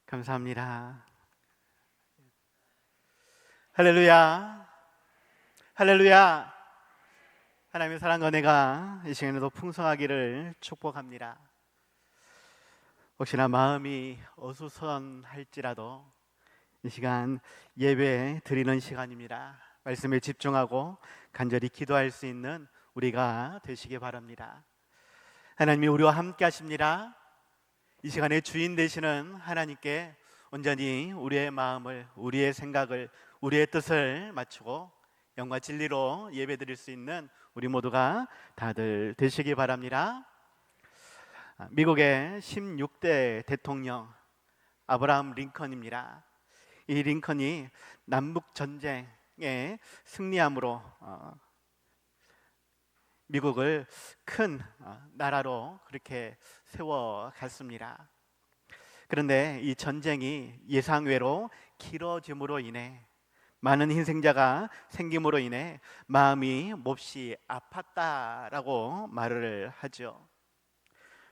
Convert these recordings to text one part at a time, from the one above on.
감사합니다. 할렐루야, 할렐루야. 하나님의 사랑과 은혜가 이 시간에도 풍성하기를 축복합니다. 혹시나 마음이 어수선할지라도 이 시간 예배 드리는 시간입니다. 말씀에 집중하고 간절히 기도할 수 있는 우리가 되시기 바랍니다. 하나님이 우리와 함께 하십니다. 이 시간에 주인 되시는 하나님께 온전히 우리의 마음을, 우리의 생각을, 우리의 뜻을 맞추고 영과 진리로 예배드릴 수 있는 우리 모두가 다들 되시기 바랍니다. 미국의 16대 대통령 아브라함 링컨입니다. 이 링컨이 남북 전쟁에 승리함으로 미국을 큰 나라로 그렇게 세워갔습니다. 그런데 이 전쟁이 예상외로 길어짐으로 인해, 많은 희생자가 생김으로 인해 마음이 몹시 아팠다라고 말을 하죠.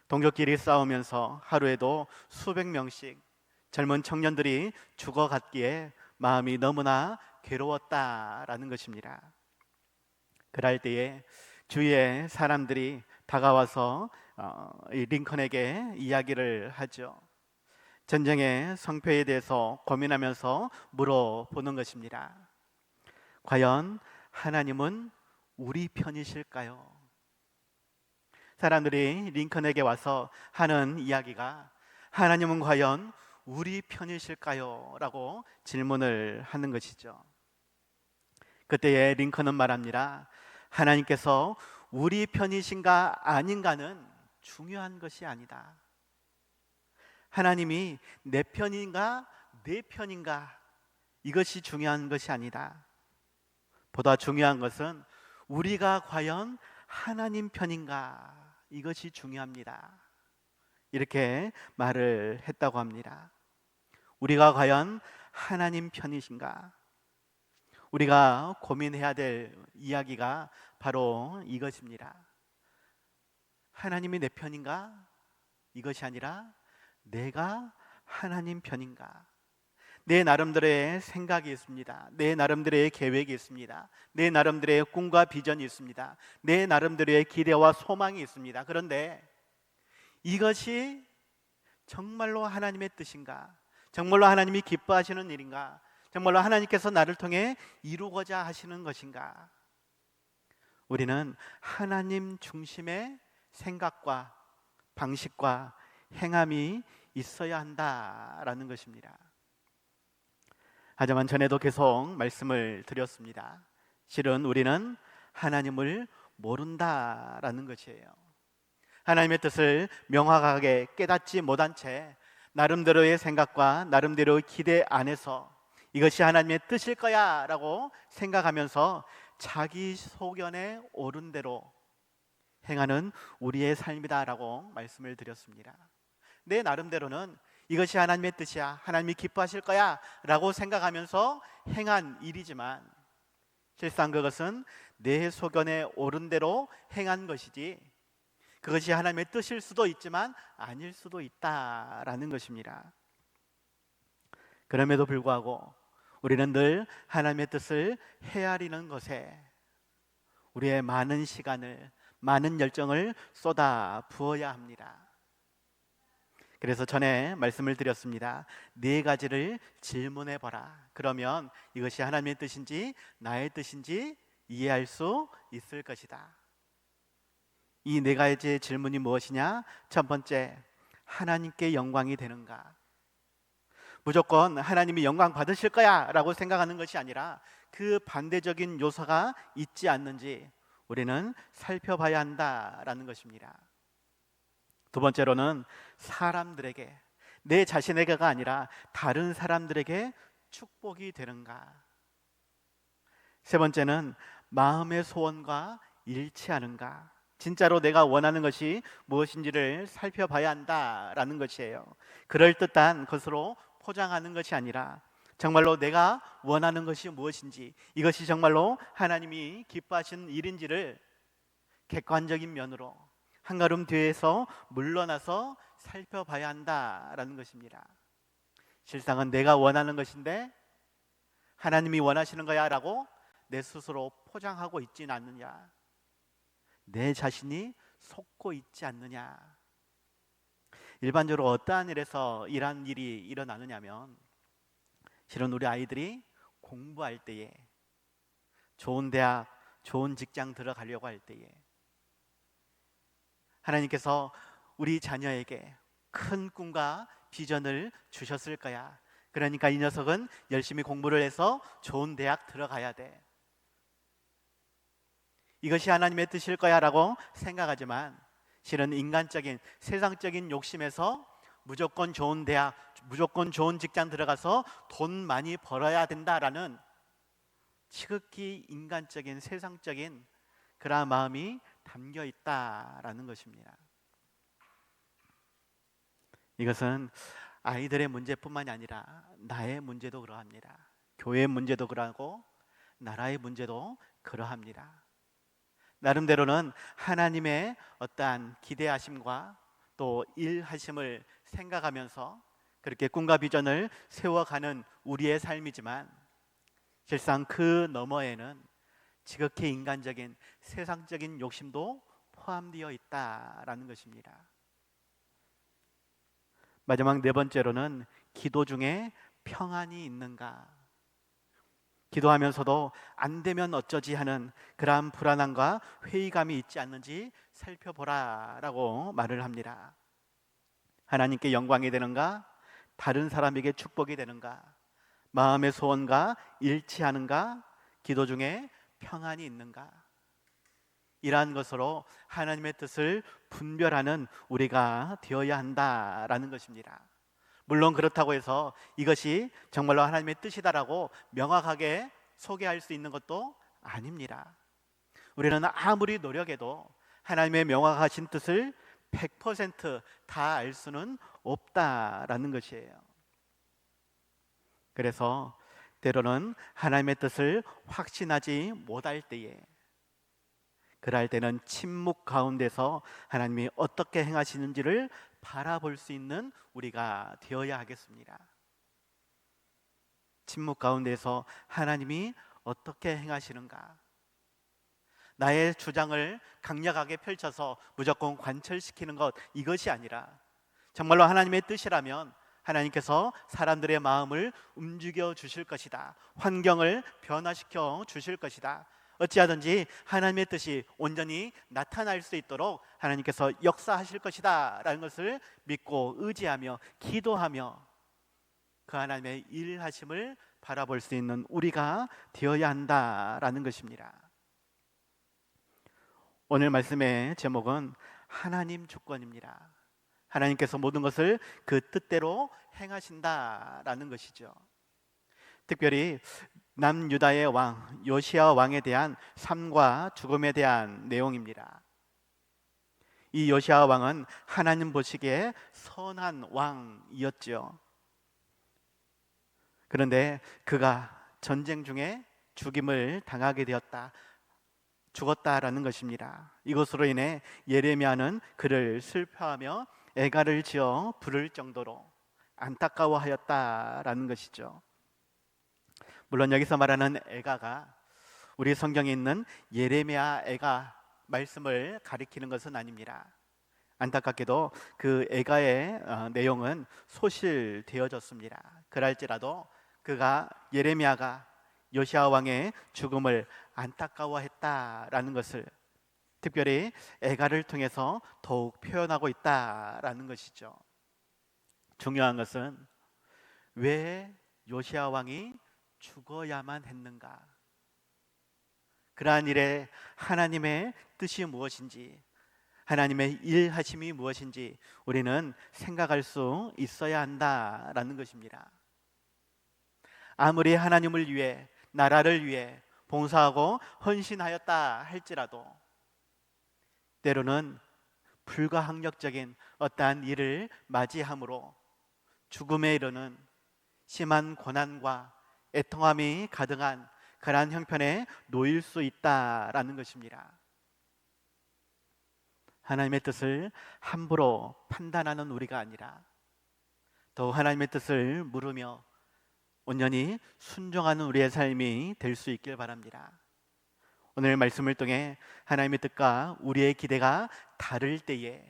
동족끼리 싸우면서 하루에도 수백 명씩 젊은 청년들이 죽어갔기에 마음이 너무나 괴로웠다라는 것입니다. 그럴 때에 주위의 사람들이 다가와서 이 링컨에게 이야기를 하죠. 전쟁의 성패에 대해서 고민하면서 물어보는 것입니다. 과연 하나님은 우리 편이실까요? 사람들이 링컨에게 와서 하는 이야기가 하나님은 과연 우리 편이실까요? 라고 질문을 하는 것이죠. 그때에 링컨은 말합니다. 하나님께서 우리 편이신가 아닌가는 중요한 것이 아니다. 하나님이 내 편인가 내 편인가 이것이 중요한 것이 아니다. 보다 중요한 것은 우리가 과연 하나님 편인가 이것이 중요합니다. 이렇게 말을 했다고 합니다. 우리가 과연 하나님 편이신가? 우리가 고민해야 될 이야기가 바로 이것입니다. 하나님이 내 편인가? 이것이 아니라 내가 하나님 편인가? 내 나름대로의 생각이 있습니다. 내 나름대로의 계획이 있습니다. 내 나름대로의 꿈과 비전이 있습니다. 내 나름대로의 기대와 소망이 있습니다. 그런데 이것이 정말로 하나님의 뜻인가? 정말로 하나님이 기뻐하시는 일인가? 정말로 하나님께서 나를 통해 이루고자 하시는 것인가? 우리는 하나님 중심의 생각과 방식과 행함이 있어야 한다라는 것입니다. 하지만 전에도 계속 말씀을 드렸습니다. 실은 우리는 하나님을 모른다라는 것이에요. 하나님의 뜻을 명확하게 깨닫지 못한 채 나름대로의 생각과 나름대로의 기대 안에서 이것이 하나님의 뜻일 거야 라고 생각하면서 자기 소견에 옳은 대로 행하는 우리의 삶이다라고 말씀을 드렸습니다. 내 나름대로는 이것이 하나님의 뜻이야, 하나님이 기뻐하실 거야 라고 생각하면서 행한 일이지만 실상 그것은 내 소견에 옳은 대로 행한 것이지 그것이 하나님의 뜻일 수도 있지만 아닐 수도 있다라는 것입니다. 그럼에도 불구하고 우리는 늘 하나님의 뜻을 헤아리는 것에 우리의 많은 시간을, 많은 열정을 쏟아 부어야 합니다. 그래서 전에 말씀을 드렸습니다. 4가지를 질문해 보라. 그러면 이것이 하나님의 뜻인지 나의 뜻인지 이해할 수 있을 것이다. 이 4가지의 질문이 무엇이냐? 첫 번째, 하나님께 영광이 되는가? 무조건 하나님이 영광 받으실 거야 라고 생각하는 것이 아니라 그 반대적인 요소가 있지 않는지 우리는 살펴봐야 한다라는 것입니다. 두 번째로는 사람들에게, 내 자신에게가 아니라 다른 사람들에게 축복이 되는가? 세 번째는 마음의 소원과 일치하는가? 진짜로 내가 원하는 것이 무엇인지를 살펴봐야 한다라는 것이에요. 그럴듯한 것으로 포장하는 것이 아니라 정말로 내가 원하는 것이 무엇인지, 이것이 정말로 하나님이 기뻐하시는 일인지를 객관적인 면으로 한걸음 뒤에서 물러나서 살펴봐야 한다라는 것입니다. 실상은 내가 원하는 것인데 하나님이 원하시는 거야 라고 내 스스로 포장하고 있지는 않느냐, 내 자신이 속고 있지 않느냐. 일반적으로 어떠한 일에서 이러한 일이 일어나느냐면, 실은 우리 아이들이 공부할 때에, 좋은 대학, 좋은 직장 들어가려고 할 때에 하나님께서 우리 자녀에게 큰 꿈과 비전을 주셨을 거야. 그러니까 이 녀석은 열심히 공부를 해서 좋은 대학 들어가야 돼. 이것이 하나님의 뜻일 거야 라고 생각하지만, 실은 인간적인 세상적인 욕심에서 무조건 좋은 대학, 무조건 좋은 직장 들어가서 돈 많이 벌어야 된다라는 지극히 인간적인 세상적인 그러한 마음이 담겨 있다라는 것입니다. 이것은 아이들의 문제뿐만이 아니라 나의 문제도 그러합니다. 교회의 문제도 그러하고 나라의 문제도 그러합니다. 나름대로는 하나님의 어떠한 기대하심과 또 일하심을 생각하면서 그렇게 꿈과 비전을 세워가는 우리의 삶이지만, 실상 그 너머에는 지극히 인간적인 세상적인 욕심도 포함되어 있다라는 것입니다. 마지막 네 번째로는 기도 중에 평안이 있는가. 기도하면서도 안 되면 어쩌지 하는 그러한 불안함과 회의감이 있지 않는지 살펴보라 라고 말을 합니다. 하나님께 영광이 되는가? 다른 사람에게 축복이 되는가? 마음의 소원과 일치하는가? 기도 중에 평안이 있는가? 이러한 것으로 하나님의 뜻을 분별하는 우리가 되어야 한다라는 것입니다. 물론 그렇다고 해서 이것이 정말로 하나님의 뜻이다라고 명확하게 소개할 수 있는 것도 아닙니다. 우리는 아무리 노력해도 하나님의 명확하신 뜻을 100% 다 알 수는 없다라는 것이에요. 그래서 때로는 하나님의 뜻을 확신하지 못할 때에, 그럴 때는 침묵 가운데서 하나님이 어떻게 행하시는지를 바라볼 수 있는 우리가 되어야 하겠습니다. 침묵 가운데서 하나님이 어떻게 행하시는가, 나의 주장을 강력하게 펼쳐서 무조건 관철시키는 것, 이것이 아니라 정말로 하나님의 뜻이라면 하나님께서 사람들의 마음을 움직여 주실 것이다, 환경을 변화시켜 주실 것이다, 어찌하든지 하나님의 뜻이 온전히 나타날 수 있도록 하나님께서 역사하실 것이다 라는 것을 믿고 의지하며 기도하며 그 하나님의 일하심을 바라볼 수 있는 우리가 되어야 한다라는 것입니다. 오늘 말씀의 제목은 하나님 주권입니다. 하나님께서 모든 것을 그 뜻대로 행하신다라는 것이죠. 특별히 남유다의 왕 요시야 왕에 대한 삶과 죽음에 대한 내용입니다. 이 요시야 왕은 하나님 보시기에 선한 왕이었죠. 그런데 그가 전쟁 중에 죽임을 당하게 되었다, 죽었다라는 것입니다. 이것으로 인해 예레미야는 그를 슬퍼하며 애가를 지어 부를 정도로 안타까워하였다라는 것이죠. 물론 여기서 말하는 애가가 우리 성경에 있는 예레미야 애가 말씀을 가리키는 것은 아닙니다. 안타깝게도 그 애가의 내용은 소실되어졌습니다. 그럴지라도 그가 예레미야가 요시야 왕의 죽음을 안타까워했다라는 것을 특별히 애가를 통해서 더욱 표현하고 있다라는 것이죠. 중요한 것은 왜 요시야 왕이 죽어야만 했는가? 그러한 일에 하나님의 뜻이 무엇인지, 하나님의 일하심이 무엇인지 우리는 생각할 수 있어야 한다라는 것입니다. 아무리 하나님을 위해, 나라를 위해 봉사하고 헌신하였다 할지라도 때로는 불가항력적인 어떠한 일을 맞이함으로 죽음에 이르는 심한 고난과 애통함이 가득한 그러한 형편에 놓일 수 있다라는 것입니다. 하나님의 뜻을 함부로 판단하는 우리가 아니라 더욱 하나님의 뜻을 물으며 온전히 순종하는 우리의 삶이 될 수 있길 바랍니다. 오늘 말씀을 통해 하나님의 뜻과 우리의 기대가 다를 때에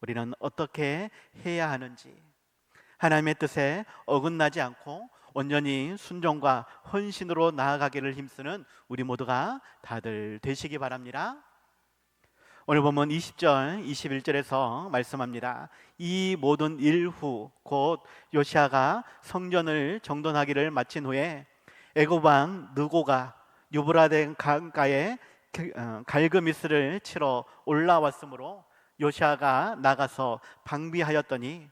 우리는 어떻게 해야 하는지, 하나님의 뜻에 어긋나지 않고 온전히 순종과 헌신으로 나아가기를 힘쓰는 우리 모두가 다들 되시기 바랍니다. 오늘 보면 20절, 21절에서 말씀합니다. 이 모든 일 후 곧 요시아가 성전을 정돈하기를 마친 후에 애굽 왕 느고가 유브라데 강가에 갈그미스를 치러 올라왔으므로 요시아가 나가서 방비하였더니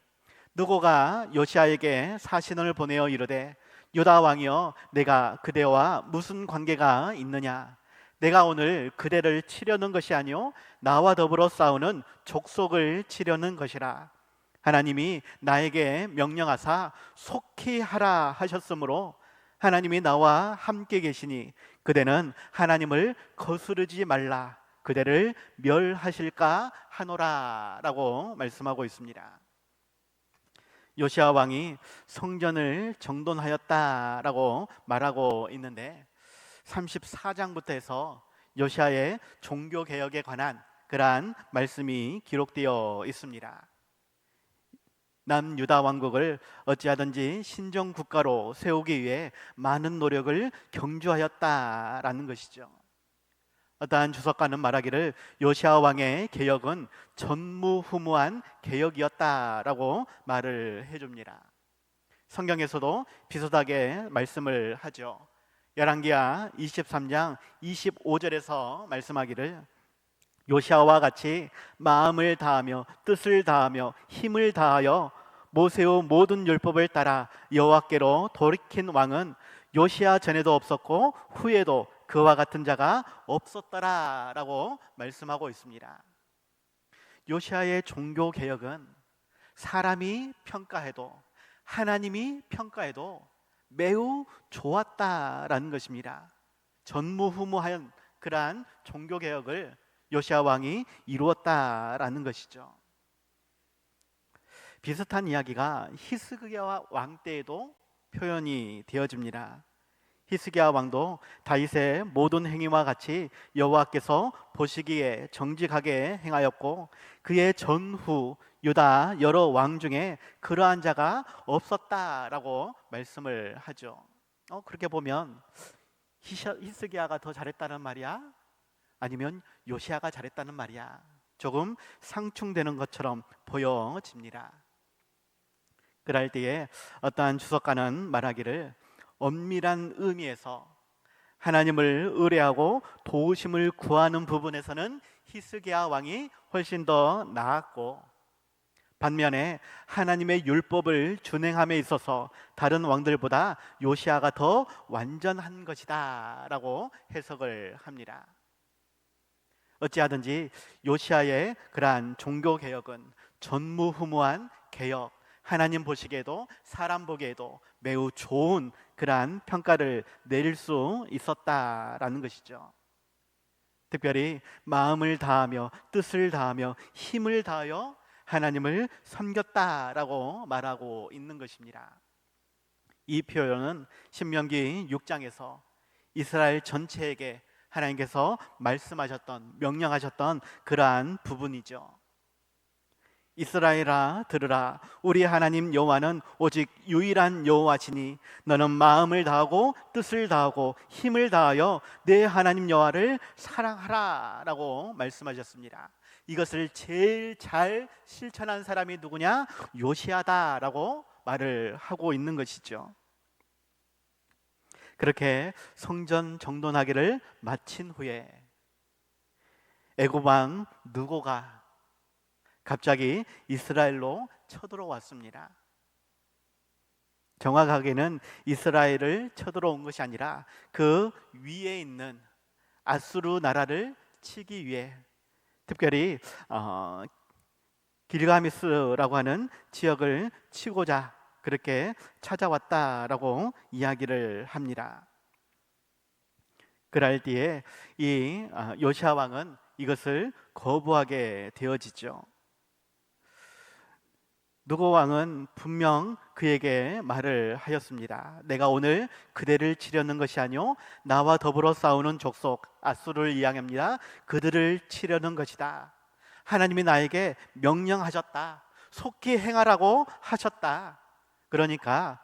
느고가 요시아에게 사신을 보내어 이르되 유다 왕이여 내가 그대와 무슨 관계가 있느냐? 내가 오늘 그대를 치려는 것이 아니요 나와 더불어 싸우는 족속을 치려는 것이라. 하나님이 나에게 명령하사 속히 하라 하셨으므로 하나님이 나와 함께 계시니 그대는 하나님을 거스르지 말라, 그대를 멸하실까 하노라 라고 말씀하고 있습니다. 요시아 왕이 성전을 정돈하였다라고 말하고 있는데 34장부터 해서 요시아의 종교개혁에 관한 그러한 말씀이 기록되어 있습니다. 남유다 왕국을 어찌하든지 신정국가로 세우기 위해 많은 노력을 경주하였다라는 것이죠. 어떠한 주석가는 말하기를 요시아 왕의 개혁은 전무후무한 개혁이었다라고 말을 해줍니다. 성경에서도 비슷하게 말씀을 하죠. 열왕기하 23장 25절에서 말씀하기를 요시아와 같이 마음을 다하며 뜻을 다하며 힘을 다하여 모세의 모든 율법을 따라 여호와께로 돌이킨 왕은 요시아 전에도 없었고 후에도 그와 같은 자가 없었더라 라고 말씀하고 있습니다. 요시아의 종교 개혁은 사람이 평가해도 하나님이 평가해도 매우 좋았다라는 것입니다. 전무후무한 그러한 종교 개혁을 요시아 왕이 이루었다라는 것이죠. 비슷한 이야기가 히스기야 왕 때에도 표현이 되어집니다. 히스기야 왕도 다윗의 모든 행위와 같이 여호와께서 보시기에 정직하게 행하였고 그의 전후 유다 여러 왕 중에 그러한 자가 없었다라고 말씀을 하죠. 그렇게 보면 히스기야가 더 잘했다는 말이야? 아니면 요시아가 잘했다는 말이야? 조금 상충되는 것처럼 보여집니다. 그럴 때에 어떠한 주석가는 말하기를 엄밀한 의미에서 하나님을 의뢰하고 도우심을 구하는 부분에서는 히스기야 왕이 훨씬 더 나았고 반면에 하나님의 율법을 준행함에 있어서 다른 왕들보다 요시아가 더 완전한 것이다 라고 해석을 합니다. 어찌하든지 요시아의 그러한 종교개혁은 전무후무한 개혁, 하나님 보시기에도 사람 보기에도 매우 좋은 그러한 평가를 내릴 수 있었다라는 것이죠. 특별히 마음을 다하며 뜻을 다하며 힘을 다하여 하나님을 섬겼다라고 말하고 있는 것입니다. 이 표현은 신명기 6장에서 이스라엘 전체에게 하나님께서 말씀하셨던, 명령하셨던 그러한 부분이죠. 이스라엘아 들으라, 우리 하나님 여호와는 오직 유일한 여호와시니 너는 마음을 다하고 뜻을 다하고 힘을 다하여 내 하나님 여호와를 사랑하라 라고 말씀하셨습니다. 이것을 제일 잘 실천한 사람이 누구냐? 요시아다 라고 말을 하고 있는 것이죠. 그렇게 성전 정돈하기를 마친 후에 애굽 왕 느고가 갑자기 이스라엘로 쳐들어왔습니다. 정확하게는 이스라엘을 쳐들어온 것이 아니라 그 위에 있는 아수르 나라를 치기 위해 특별히 길가메스라고 하는 지역을 치고자 그렇게 찾아왔다라고 이야기를 합니다. 그럴 때에 이 요시아 왕은 이것을 거부하게 되어지죠. 누고 왕은 분명 그에게 말을 하였습니다. 내가 오늘 그대를 치려는 것이 아니요 나와 더불어 싸우는 족속 아수르를 이야기합니다. 그들을 치려는 것이다. 하나님이 나에게 명령하셨다. 속히 행하라고 하셨다. 그러니까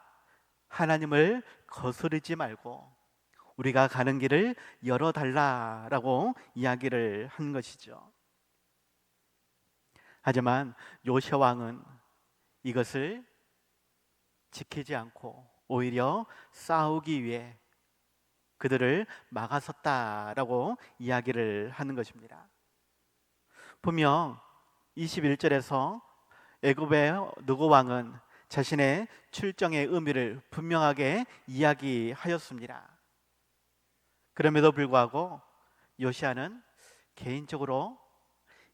하나님을 거스르지 말고 우리가 가는 길을 열어달라라고 이야기를 한 것이죠. 하지만 요시아 왕은 이것을 지키지 않고 오히려 싸우기 위해 그들을 막아섰다라고 이야기를 하는 것입니다. 분명 21절에서 애굽의 느고 왕은 자신의 출정의 의미를 분명하게 이야기하였습니다. 그럼에도 불구하고 요시아는 개인적으로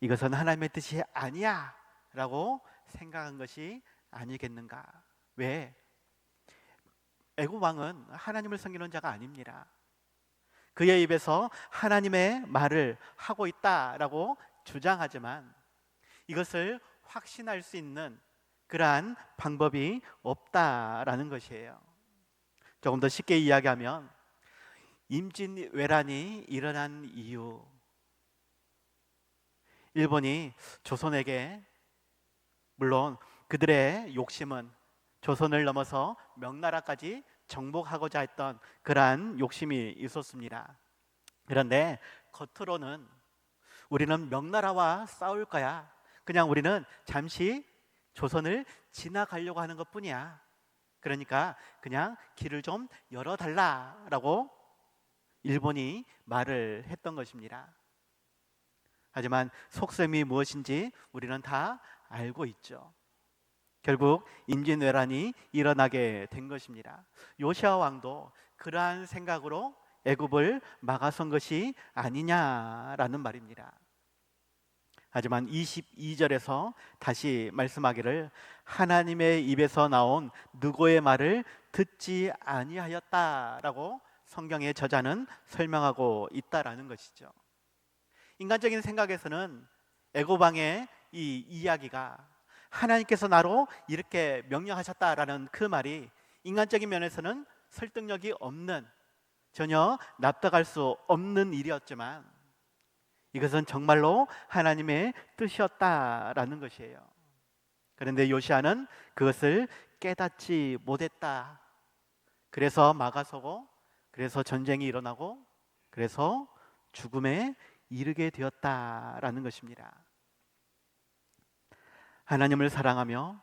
이것은 하나님의 뜻이 아니야 라고 생각한 것이 아니겠는가. 왜? 애굽 왕은 하나님을 섬기는 자가 아닙니다. 그의 입에서 하나님의 말을 하고 있다라고 주장하지만 이것을 확신할 수 있는 그러한 방법이 없다라는 것이에요. 조금 더 쉽게 이야기하면 임진왜란이 일어난 이유, 일본이 조선에게, 물론 그들의 욕심은 조선을 넘어서 명나라까지 정복하고자 했던 그러한 욕심이 있었습니다. 그런데 겉으로는 우리는 명나라와 싸울 거야, 그냥 우리는 잠시 조선을 지나가려고 하는 것뿐이야, 그러니까 그냥 길을 좀 열어달라라고 일본이 말을 했던 것입니다. 하지만 속셈이 무엇인지 우리는 다 알고 있죠. 결국 임진왜란이 일어나게 된 것입니다. 요시아 왕도 그러한 생각으로 애굽을 막아선 것이 아니냐라는 말입니다. 하지만 22절에서 다시 말씀하기를 하나님의 입에서 나온 느고의 말을 듣지 아니하였다라고 성경의 저자는 설명하고 있다라는 것이죠. 인간적인 생각에서는 애굽 왕의 이 이야기가 하나님께서 나로 이렇게 명령하셨다라는 그 말이 인간적인 면에서는 설득력이 없는, 전혀 납득할 수 없는 일이었지만 이것은 정말로 하나님의 뜻이었다라는 것이에요. 그런데 요시아는 그것을 깨닫지 못했다. 그래서 막아서고, 그래서 전쟁이 일어나고, 그래서 죽음에 이르게 되었다라는 것입니다. 하나님을 사랑하며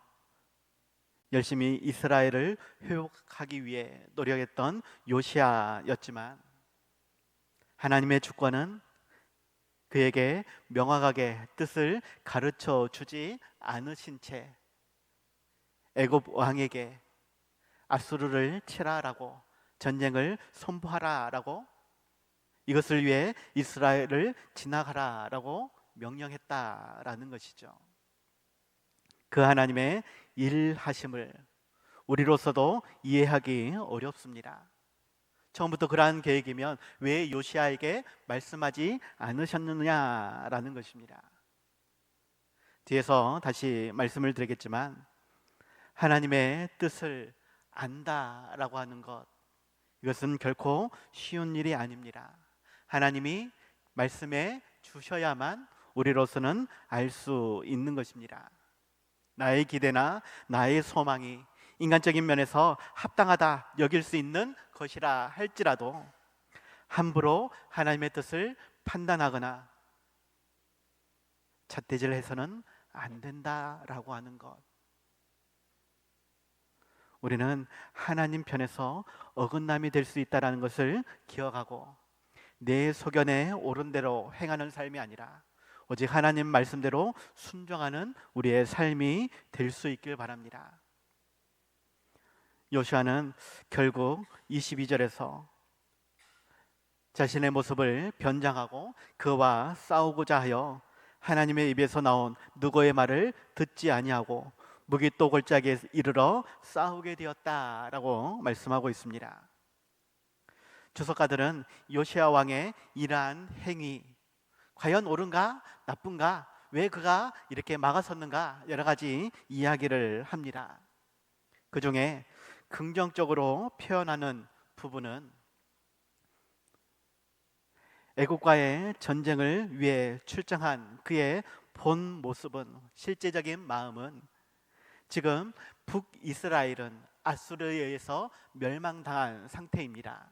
열심히 이스라엘을 회복하기 위해 노력했던 요시아였지만 하나님의 주권은 그에게 명확하게 뜻을 가르쳐 주지 않으신 채 애굽 왕에게 아수르를 치라라고, 전쟁을 선포하라라고, 이것을 위해 이스라엘을 지나가라라고 명령했다라는 것이죠. 그 하나님의 일하심을 우리로서도 이해하기 어렵습니다. 처음부터 그러한 계획이면 왜 요시아에게 말씀하지 않으셨느냐라는 것입니다. 뒤에서 다시 말씀을 드리겠지만 하나님의 뜻을 안다라고 하는 것, 이것은 결코 쉬운 일이 아닙니다. 하나님이 말씀해 주셔야만 우리로서는 알 수 있는 것입니다. 나의 기대나 나의 소망이 인간적인 면에서 합당하다 여길 수 있는 것이라 할지라도 함부로 하나님의 뜻을 판단하거나 잣대질해서는 안 된다라고 하는 것, 우리는 하나님 편에서 어긋남이 될 수 있다는 것을 기억하고 내 소견에 옳은 대로 행하는 삶이 아니라 오직 하나님 말씀대로 순종하는 우리의 삶이 될 수 있길 바랍니다. 요시아는 결국 22절에서 자신의 모습을 변장하고 그와 싸우고자 하여 하나님의 입에서 나온 느고의 말을 듣지 아니하고 무기또 골짜기에 이르러 싸우게 되었다라고 말씀하고 있습니다. 주석가들은 요시아 왕의 이러한 행위 과연 옳은가 나쁜가 왜 그가 이렇게 막아섰는가 여러 가지 이야기를 합니다. 그 중에 긍정적으로 표현하는 부분은 애국과의 전쟁을 위해 출정한 그의 본 모습은, 실제적인 마음은 지금 북이스라엘은 아수르에 의해서 멸망당한 상태입니다.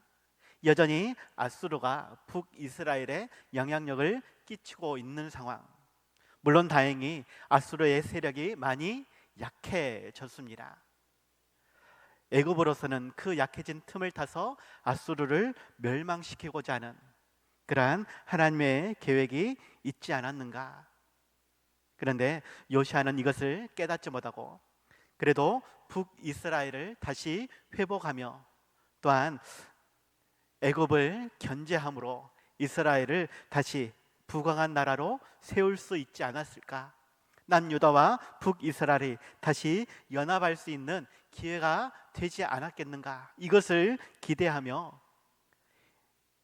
여전히 아수르가 북이스라엘에 영향력을 끼치고 있는 상황. 물론 다행히 아수르의 세력이 많이 약해졌습니다. 애굽으로서는 그 약해진 틈을 타서 아수르를 멸망시키고자 하는 그러한 하나님의 계획이 있지 않았는가. 그런데 요시아는 이것을 깨닫지 못하고 그래도 북이스라엘을 다시 회복하며 또한 애굽을 견제함으로 이스라엘을 다시 부강한 나라로 세울 수 있지 않았을까. 남유다와 북이스라엘이 다시 연합할 수 있는 기회가 되지 않았겠는가. 이것을 기대하며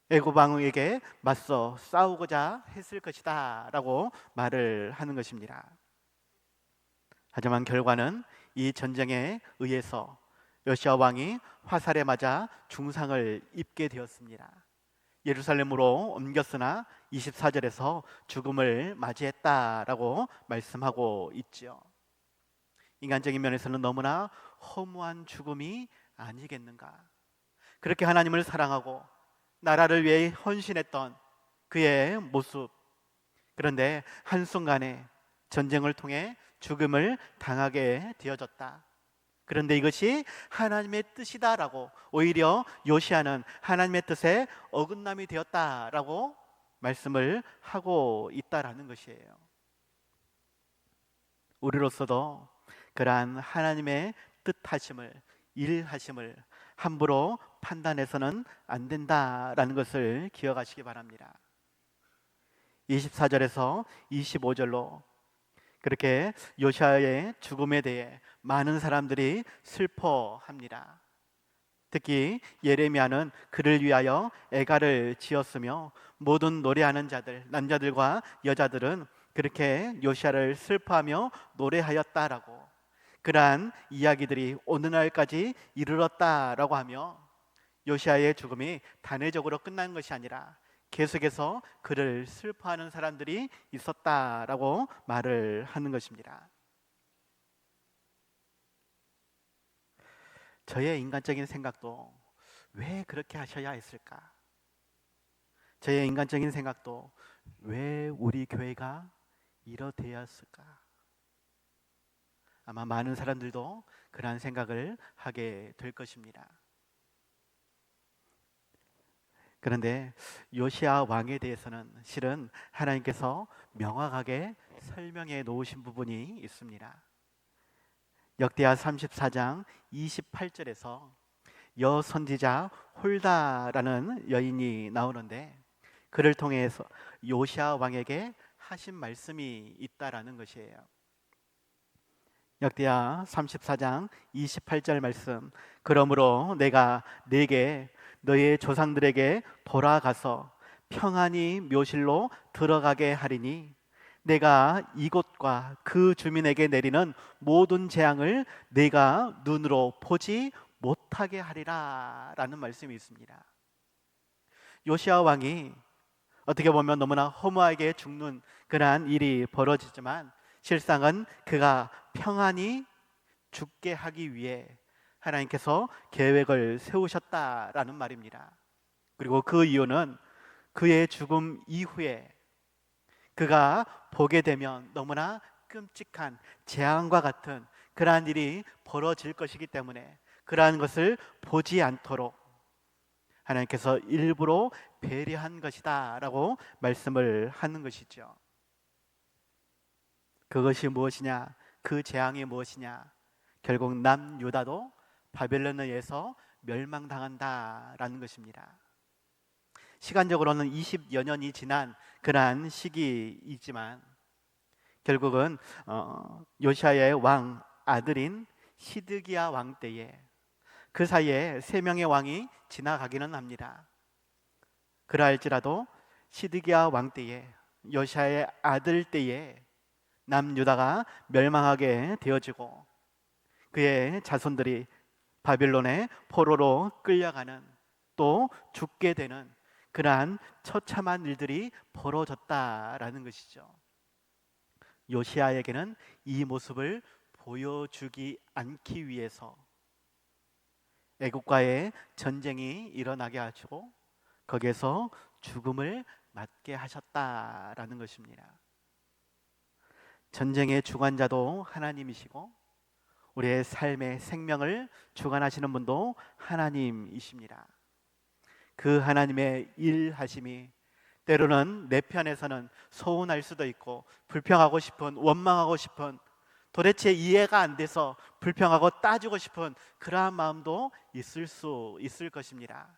애굽 왕에게 맞서 싸우고자 했을 것이다 라고 말을 하는 것입니다. 하지만 결과는 이 전쟁에 의해서 요시아 왕이 화살에 맞아 중상을 입게 되었습니다. 예루살렘으로 옮겼으나 24절에서 죽음을 맞이했다라고 말씀하고 있죠. 인간적인 면에서는 너무나 허무한 죽음이 아니겠는가. 그렇게 하나님을 사랑하고 나라를 위해 헌신했던 그의 모습, 그런데 한순간에 전쟁을 통해 죽음을 당하게 되어졌다. 그런데 이것이 하나님의 뜻이다라고 오히려 요시아는 하나님의 뜻에 어긋남이 되었다라고 말씀을 하고 있다라는 것이에요. 우리로서도 그러한 하나님의 뜻하심을, 일하심을 함부로 판단해서는 안 된다라는 것을 기억하시기 바랍니다. 24절에서 25절로 그렇게 요시아의 죽음에 대해 많은 사람들이 슬퍼합니다. 특히 예레미야는 그를 위하여 애가를 지었으며 모든 노래하는 자들, 남자들과 여자들은 그렇게 요시아를 슬퍼하며 노래하였다라고, 그러한 이야기들이 오늘날까지 이르렀다라고 하며 요시아의 죽음이 단회적으로 끝난 것이 아니라 계속해서 그를 슬퍼하는 사람들이 있었다라고 말을 하는 것입니다. 저의 인간적인 생각도 왜 그렇게 하셔야 했을까? 저의 인간적인 생각도 왜 우리 교회가 이러되었을까? 아마 많은 사람들도 그러한 생각을 하게 될 것입니다. 그런데 요시아 왕에 대해서는 실은 하나님께서 명확하게 설명해 놓으신 부분이 있습니다. 역대하 34장 28절에서 여선지자 홀다라는 여인이 나오는데 그를 통해서 요시아 왕에게 하신 말씀이 있다라는 것이에요. 역대하 34장 28절 말씀. 그러므로 내가 네게 너의 조상들에게 돌아가서 평안히 묘실로 들어가게 하리니 내가 이곳과 그 주민에게 내리는 모든 재앙을 내가 눈으로 보지 못하게 하리라 라는 말씀이 있습니다. 요시아 왕이 어떻게 보면 너무나 허무하게 죽는 그러한 일이 벌어지지만 실상은 그가 평안히 죽게 하기 위해 하나님께서 계획을 세우셨다라는 말입니다. 그리고 그 이유는 그의 죽음 이후에 그가 보게 되면 너무나 끔찍한 재앙과 같은 그러한 일이 벌어질 것이기 때문에 그러한 것을 보지 않도록 하나님께서 일부러 배려한 것이다 라고 말씀을 하는 것이죠. 그것이 무엇이냐? 그 재앙이 무엇이냐? 결국 남유다도 바벨론에 의해서 멸망당한다라는 것입니다. 시간적으로는 20여 년이 지난 그러한 시기이지만 결국은 요시아의 왕 아들인 시드기야 왕 때에 그 사이에 3명의 왕이 지나가기는 합니다. 그러할지라도 시드기야 왕 때에 요시아의 아들 때에 남유다가 멸망하게 되어지고 그의 자손들이 바빌론의 포로로 끌려가는, 또 죽게 되는 그러한 처참한 일들이 벌어졌다라는 것이죠. 요시야에게는 이 모습을 보여주기 않기 위해서 애국과의 전쟁이 일어나게 하시고 거기에서 죽음을 맞게 하셨다라는 것입니다. 전쟁의 주관자도 하나님이시고 우리의 삶의 생명을 주관하시는 분도 하나님이십니다. 그 하나님의 일하심이 때로는 내 편에서는 서운할 수도 있고 불평하고 싶은, 원망하고 싶은, 도대체 이해가 안 돼서 불평하고 따지고 싶은 그러한 마음도 있을 것입니다.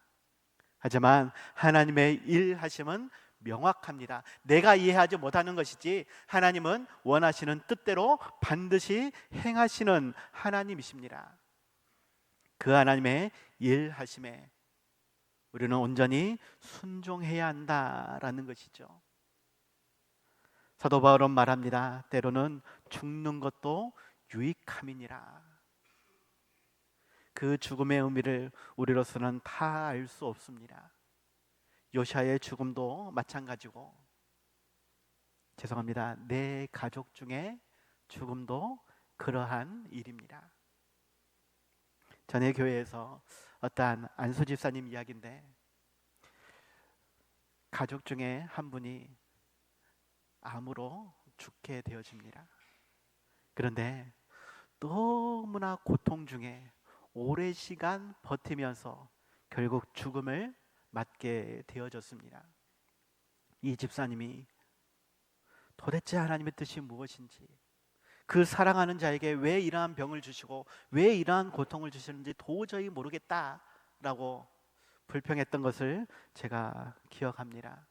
하지만 하나님의 일하심은 명확합니다. 내가 이해하지 못하는 것이지 하나님은 원하시는 뜻대로 반드시 행하시는 하나님이십니다. 그 하나님의 일하심에 우리는 온전히 순종해야 한다라는 것이죠. 사도 바울은 말합니다. 때로는 죽는 것도 유익함이니라. 그 죽음의 의미를 우리로서는 다 알 수 없습니다. 요시야의 죽음도 마찬가지고, 죄송합니다, 내 가족 중에 죽음도 그러한 일입니다. 전에 교회에서 어떠한 안수 집사님 이야기인데, 가족 중에 한 분이 암으로 죽게 되어집니다. 그런데 너무나 고통 중에 오랜 시간 버티면서 결국 죽음을 맞게 되어졌습니다. 이 집사님이 도대체 하나님의 뜻이 무엇인지, 그 사랑하는 자에게 왜 이러한 병을 주시고 왜 이러한 고통을 주시는지 도저히 모르겠다라고 불평했던 것을 제가 기억합니다.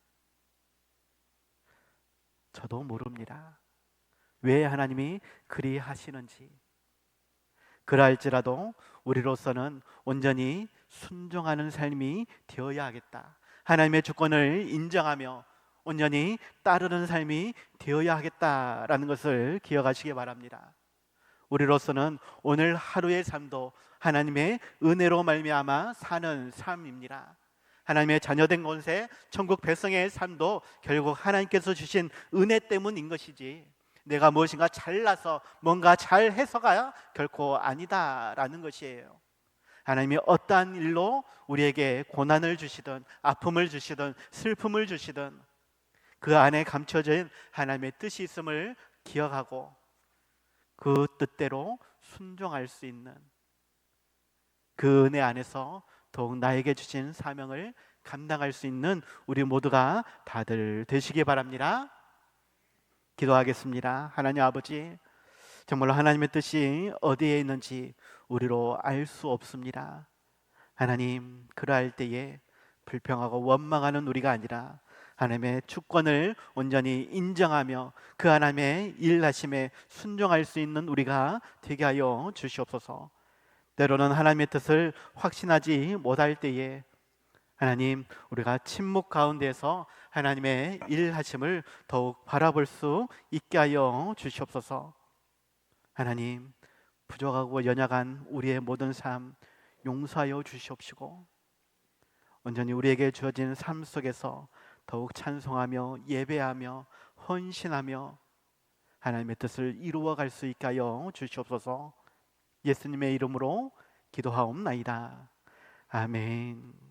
저도 모릅니다. 왜 하나님이 그리 하시는지. 그러할지라도 우리로서는 온전히 순종하는 삶이 되어야 하겠다. 하나님의 주권을 인정하며 온전히 따르는 삶이 되어야 하겠다라는 것을 기억하시기 바랍니다. 우리로서는 오늘 하루의 삶도 하나님의 은혜로 말미암아 사는 삶입니다. 하나님의 자녀된 곳에 천국 백성의 삶도 결국 하나님께서 주신 은혜 때문인 것이지 내가 무엇인가 잘나서 뭔가 잘해서가 결코 아니다라는 것이에요. 하나님이 어떠한 일로 우리에게 고난을 주시든 아픔을 주시든 슬픔을 주시든 그 안에 감춰진 하나님의 뜻이 있음을 기억하고 그 뜻대로 순종할 수 있는 그 은혜 안에서 더욱 나에게 주신 사명을 감당할 수 있는 우리 모두가 다들 되시기 바랍니다. 기도하겠습니다. 하나님 아버지, 정말로 하나님의 뜻이 어디에 있는지 우리로 알 수 없습니다. 하나님, 그러할 때에 불평하고 원망하는 우리가 아니라 하나님의 주권을 온전히 인정하며 그 하나님의 일하심에 순종할 수 있는 우리가 되게 하여 주시옵소서. 때로는 하나님의 뜻을 확신하지 못할 때에 하나님, 우리가 침묵 가운데서 하나님의 일하심을 더욱 바라볼 수 있게 하여 주시옵소서. 하나님, 부족하고 연약한 우리의 모든 삶 용서하여 주시옵시고 온전히 우리에게 주어진 삶 속에서 더욱 찬송하며 예배하며 헌신하며 하나님의 뜻을 이루어갈 수 있게 하여 주시옵소서. 예수님의 이름으로 기도하옵나이다. 아멘.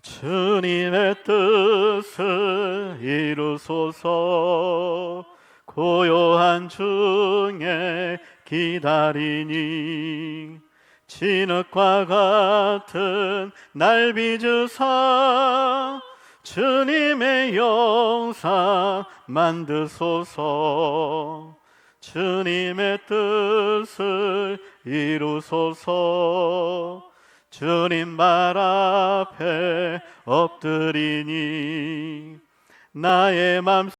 주님의 뜻을 이루소서. 고요한 중에 기다리니 진흙과 같은 날 빚으사 주님의 영상 만드소서. 주님의 뜻을 이루소서. 주님 말 앞에 엎드리니 나의 맘